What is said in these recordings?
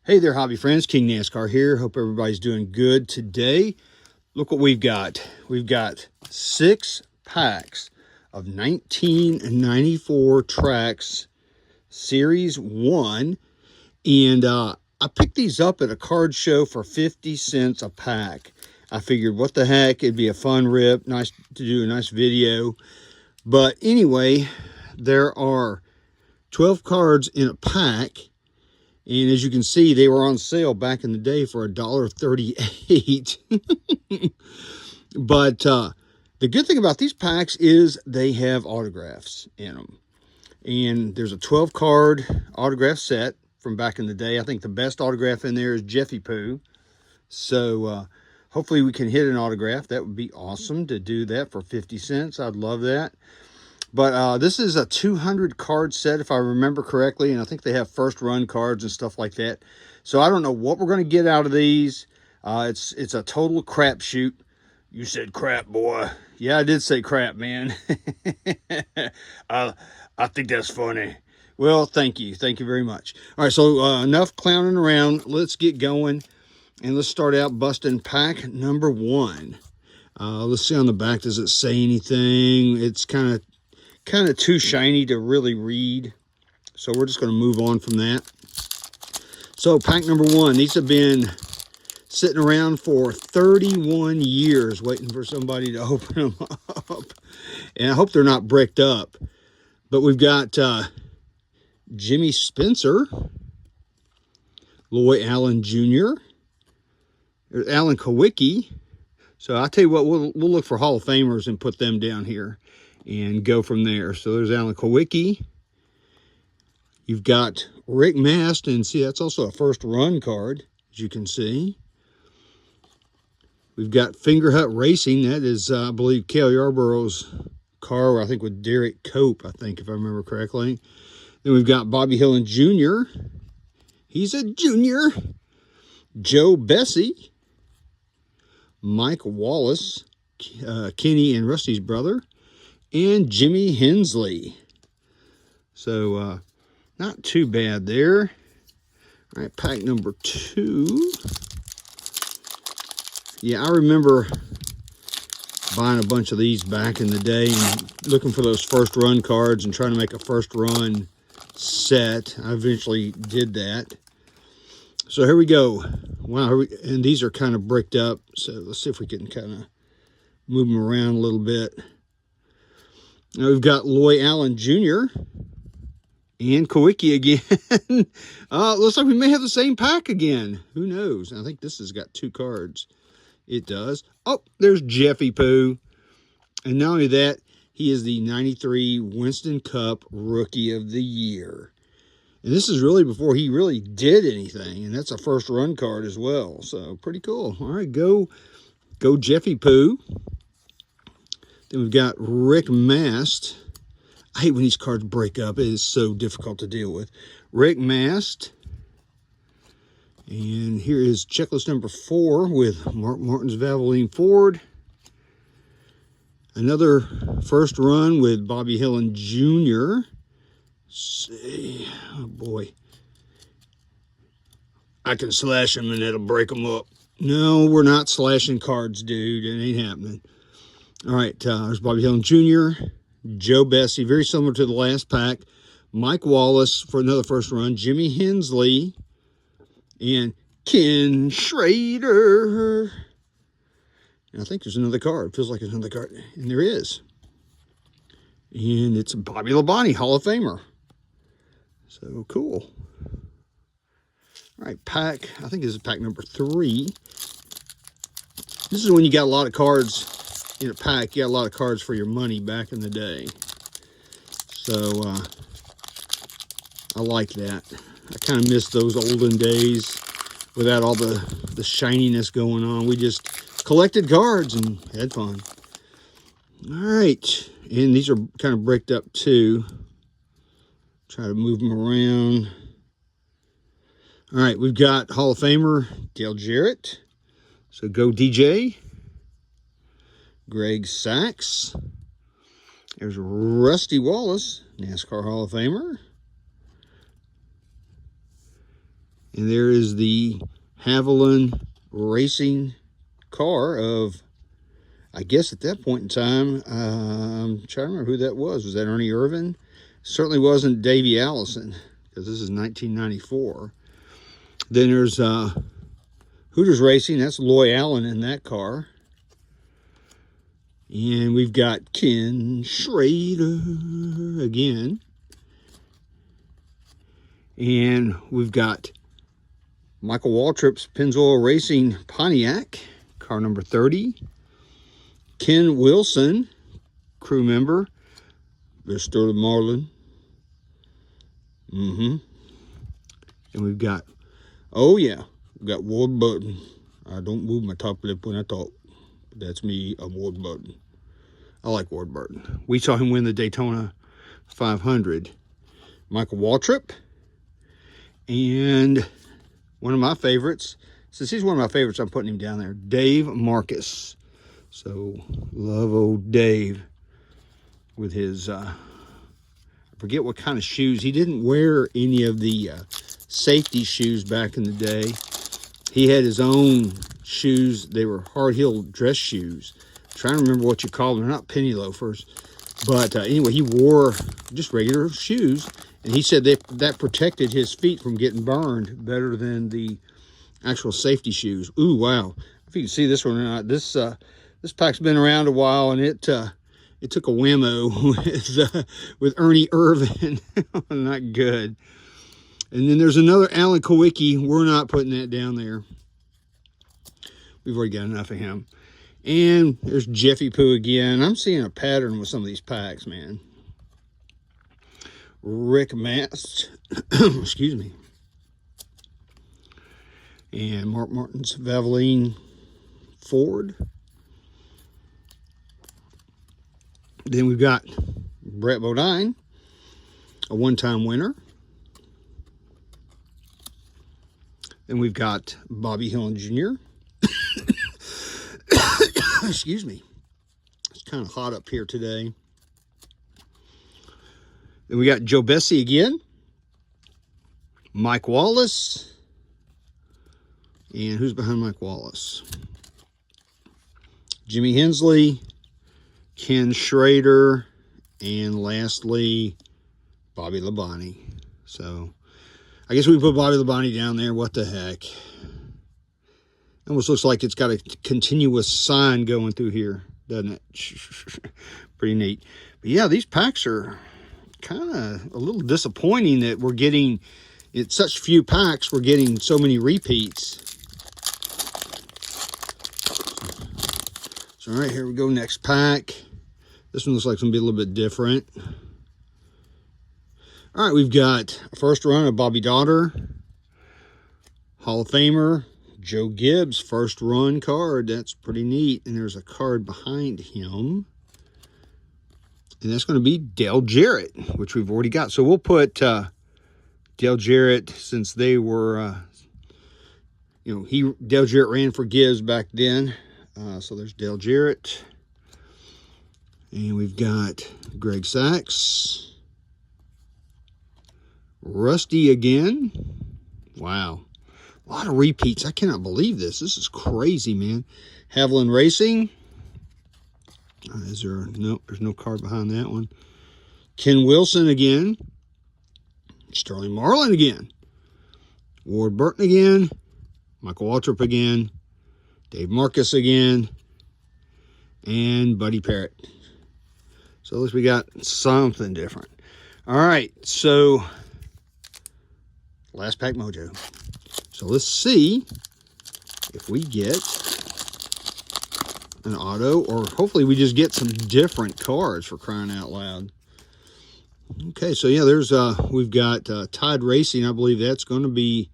Hey there, hobby friends. King NASCAR here. Hope everybody's doing good today. Look what we've got. We've got 6 packs of 1994 Traks Series I. And I picked these up at a card show for 50 cents a pack. I figured, what the heck, it'd be a fun rip. Nice to do a nice video. But anyway, there are 12 cards in a pack. And as you can see, they were on sale back in the day for $1.38. But the good thing about these packs is they have autographs in them. And there's a 12-card autograph set from back in the day. I think the best autograph in there is Jeffy Poo. So hopefully we can hit an autograph. That would be awesome to do that for 50 cents. I'd love that. But this is a 200 card set, if I remember correctly, and I think they have first run cards and stuff like that. So I don't know what we're going to get out of these. It's a total crapshoot. You said crap, boy. Yeah, I did say crap, man. I think that's funny. Well, thank you. Thank you very much. All right, so enough clowning around. Let's get going, and let's start out busting pack number 1. Let's see on the back. Does it say anything? It's kind of too shiny to really read, so we're just going to move on from that. So pack number 1, these have been sitting around for 31 years waiting for somebody to open them up, and I hope they're not bricked up. But we've got Jimmy Spencer, Loy Allen Jr., there's Alan Kowicki. So I'll tell you what, we'll look for Hall of Famers and put them down here and go from there. So there's Alan Kowicki. You've got Rick Mast, and see, that's also a first run card, as you can see. We've got Finger Hut Racing. That is, I believe, Cale Yarborough's car, I think with Derek Cope, I think, if I remember correctly. Then we've got Bobby Hillin Jr. He's a junior. Joe Bessie. Mike Wallace, Kenny and Rusty's brother, and Jimmy Hensley. So not too bad there. All right, pack number 2. Yeah, I remember buying a bunch of these back in the day and looking for those first run cards and trying to make a first run set. I eventually did that. So here we go. Wow, and these are kind of bricked up. So let's see if we can kind of move them around a little bit. Now we've got Loy Allen Jr. and Kowicki again. Looks like we may have the same pack again. Who knows? I think this has got 2 cards. It does. Oh, there's Jeffy Poo. And not only that, he is the 93 Winston Cup Rookie of the Year. And this is really before he really did anything. And that's a first run card as well. So pretty cool. All right, go Jeffy Poo. Then we've got Rick Mast. I hate when these cards break up. It is so difficult to deal with. Rick Mast. And here is checklist number 4 with Mark Martin's Valvoline Ford. Another first run with Bobby Hillin Jr. See, oh boy, I can slash them and it'll break them up. No, we're not slashing cards, dude. It ain't happening. All right, there's Bobby Hillin Jr., Joe Bessie, very similar to the last pack. Mike Wallace for another first run. Jimmy Hensley and Ken Schrader. And I think there's another card. Feels like there's another card, and there is. And it's Bobby Labonte, Hall of Famer. So cool. All right, pack, I think this is pack number 3. This is when you got a lot of cards in a pack. You got a lot of cards for your money back in the day. So I like that. I kind of miss those olden days without all the shininess going on. We just collected cards and had fun. All right, and these are kind of bricked up too. Try to move them around. All right, we've got Hall of Famer Dale Jarrett. So go DJ. Greg Sachs. There's Rusty Wallace, NASCAR Hall of Famer. And there is the Haviland racing car of, I guess at that point in time, I'm trying to remember who that was. Was that Ernie Irvin? Certainly wasn't Davey Allison, because this is 1994. Then there's Hooters Racing. That's Loy Allen in that car. And we've got Ken Schrader again. And we've got Michael Waltrip's Pennzoil Racing Pontiac, car number 30. Ken Wilson, crew member, Mr. Marlin. And we've got, oh yeah, we've got Ward Button. I don't move my top lip when I talk. That's me, a Ward Button. I like Ward Burton. We saw him win the Daytona 500. Michael Waltrip. And one of my favorites, since he's one of my favorites, I'm putting him down there, Dave Marcus. So, love old Dave with his, I forget what kind of shoes. He didn't wear any of the safety shoes back in the day. He had his own shoes. They were hard-heeled dress shoes. I'm trying to remember what you call them. They're not penny loafers. But anyway, he wore just regular shoes. And he said that protected his feet from getting burned better than the actual safety shoes. Ooh, wow. If you can see this one or not, this pack's been around a while, and it took a whammo with Ernie Irvin. Not good. And then there's another Alan Kowicki. We're not putting that down there. We've already got enough of him. And there's Jeffy Poo again. I'm seeing a pattern with some of these packs, man. Rick Mast. Excuse me. And Mark Martin's Valvoline Ford. Then we've got Brett Bodine, a one-time winner. Then we've got Bobby Hillin Jr. Excuse me. It's kind of hot up here today. Then we got Joe Bessie again. Mike Wallace. And who's behind Mike Wallace? Jimmy Hensley, Ken Schrader, and lastly, Bobby Labonte. So, I guess we put Bobby Labonte down there. What the heck? Almost looks like it's got a continuous sign going through here, doesn't it? Pretty neat. But yeah, these packs are kind of a little disappointing that we're getting, it's such few packs, we're getting so many repeats. So, all right, here we go. Next pack. This one looks like it's going to be a little bit different. All right, we've got a first run of Bobby Daughter, Hall of Famer, Joe Gibbs, first run card. That's pretty neat. And there's a card behind him. And that's going to be Dale Jarrett, which we've already got. So we'll put Dale Jarrett, since they were, Dale Jarrett ran for Gibbs back then. So there's Dale Jarrett. And we've got Greg Sachs. Rusty again. Wow. A lot of repeats. I cannot believe this. This is crazy, man. Haviland Racing. Is there? No, there's no card behind that one. Ken Wilson again. Sterling Marlin again. Ward Burton again. Michael Waltrip again. Dave Marcus again. And Buddy Parrott. So at least we got something different. All right, so last pack mojo. So let's see if we get an auto, or hopefully we just get some different cards, for crying out loud. Okay, so yeah, there's we've got Tide Racing. I believe that's going to be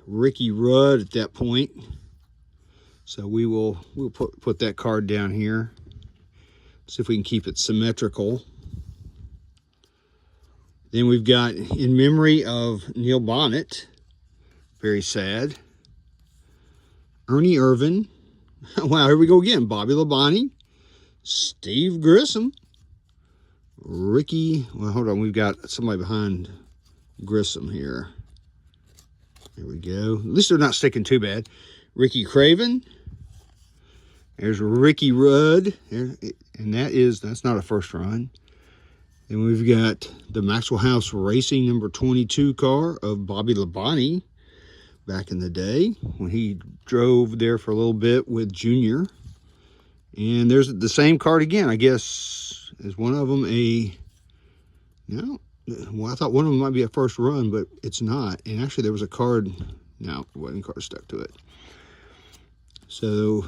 Ricky Rudd at that point. So we'll put that card down here. See if we can keep it symmetrical. Then we've got In Memory of Neil Bonnet. Very sad. Ernie Irvin. Wow, here we go again. Bobby Labonte. Steve Grissom. Ricky. Well, hold on. We've got somebody behind Grissom here. There we go. At least they're not sticking too bad. Ricky Craven. There's Ricky Rudd. And that's not a first run. Then we've got the Maxwell House Racing number 22 car of Bobby Labonte back in the day when he drove there for a little bit with Junior. And there's the same card again. I guess is one of them no. Well, I thought one of them might be a first run, but it's not. And actually, there was a card. No, it wasn't card stuck to it. So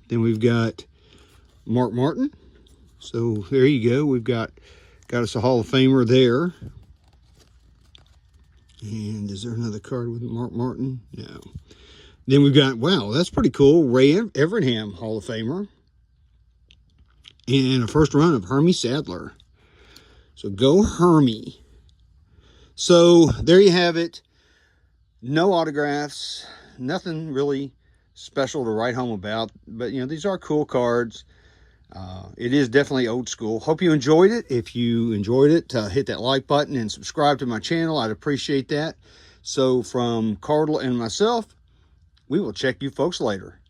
then we've got Mark Martin. So there you go. We've got us a Hall of Famer there. And is there another card with Mark Martin? No. Then we've got, wow, that's pretty cool. Ray Evernham, Hall of Famer. And a first run of Hermie Sadler. So go Hermie. So there you have it. No autographs. Nothing really special to write home about. But, you know, these are cool cards. It is definitely old school. Hope you enjoyed it. If you enjoyed it, hit that like button and subscribe to my channel. I'd appreciate that. So from Cardinal and myself, we will check you folks later.